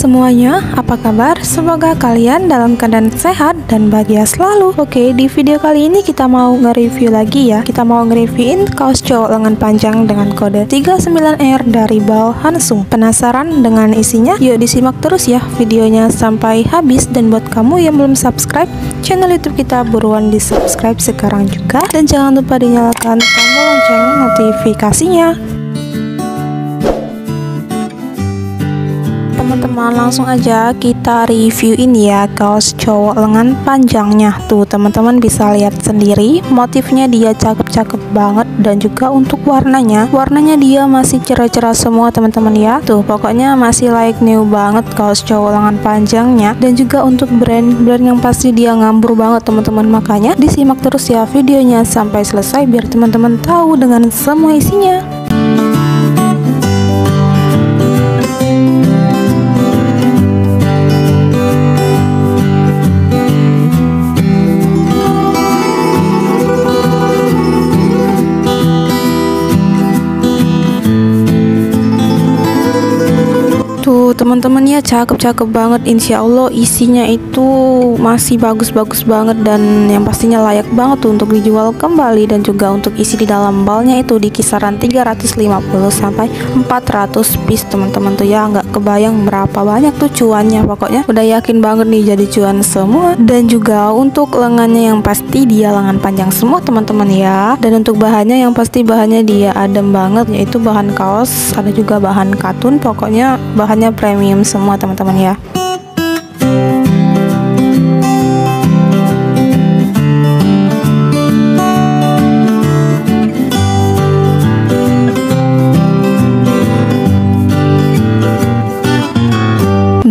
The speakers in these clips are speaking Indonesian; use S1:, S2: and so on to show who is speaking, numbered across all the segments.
S1: semuanya, apa kabar? Semoga kalian dalam keadaan sehat dan bahagia selalu. Oke, di video kali ini kita mau nge-review lagi ya. Kita mau nge-reviewin kaos cowok lengan panjang dengan kode 39R dari Bal Hansung. Penasaran dengan isinya? Yuk disimak terus ya videonya sampai habis. Dan buat kamu yang belum subscribe channel YouTube kita, buruan di subscribe sekarang juga. Dan jangan lupa dinyalakan tombol lonceng notifikasinya. Teman-teman, langsung aja kita reviewin ya kaos cowok lengan panjangnya. Tuh teman-teman bisa lihat sendiri, motifnya dia cakep-cakep banget. Dan juga untuk warnanya dia masih cerah-cerah semua teman-teman ya. Tuh pokoknya masih like new banget kaos cowok lengan panjangnya. Dan juga untuk brand yang pasti dia ngambur banget teman-teman. Makanya disimak terus ya videonya sampai selesai biar teman-teman tahu dengan semua isinya. Tuh teman-teman ya, cakep-cakep banget. Insya Allah isinya itu masih bagus-bagus banget dan yang pastinya layak banget tuh untuk dijual kembali. Dan juga untuk isi di dalam balnya itu di kisaran 350 sampai 400 piece teman-teman tuh ya. Nggak kebayang berapa banyak tuh cuannya, pokoknya udah yakin banget nih jadi cuan semua. Dan juga untuk lengannya yang pasti dia lengan panjang semua teman-teman ya. Dan untuk bahannya yang pasti bahannya dia adem banget, yaitu bahan kaos, ada juga bahan katun, pokoknya bahannya premium semua teman-teman ya.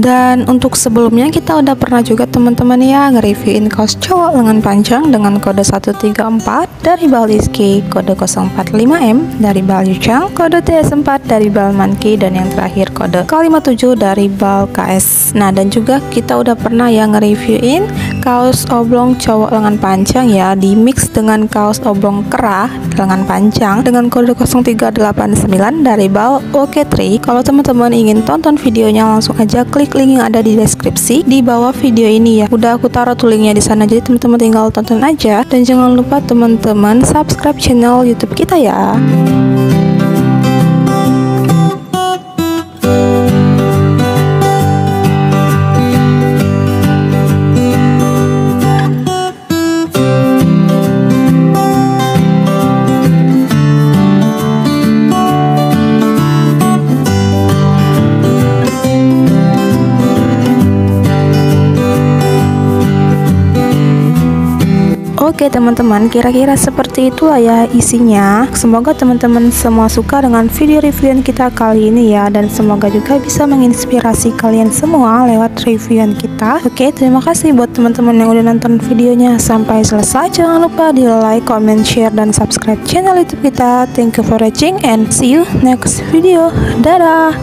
S1: Dan untuk sebelumnya kita udah pernah juga teman-teman ya nge-reviewin kaos cowok lengan panjang dengan kode 134 dari Bal Rizky, kode 045M dari Bal Yuchang, kode TS4 dari Bal Manki, dan yang terakhir kode K57 dari Bal KS. Nah, dan juga kita udah pernah ya nge-reviewin kaos oblong cowok lengan panjang ya, di mix dengan kaos oblong kerah lengan panjang dengan kode 0389 dari Bal OK3. Kalau teman-teman ingin tonton videonya langsung aja klik link yang ada di deskripsi di bawah video ini ya. Udah aku taruh tuh linknya di sana, jadi teman-teman tinggal tonton aja. Dan jangan lupa teman-teman subscribe channel YouTube kita ya. Oke teman-teman, kira-kira seperti itulah ya isinya. Semoga teman-teman semua suka dengan video reviewan kita kali ini ya. Dan semoga juga bisa menginspirasi kalian semua lewat reviewan kita. Oke, terima kasih buat teman-teman yang udah nonton videonya sampai selesai. Jangan lupa di like, comment, share, dan subscribe channel YouTube kita. Thank you for watching and see you next video. Dadah.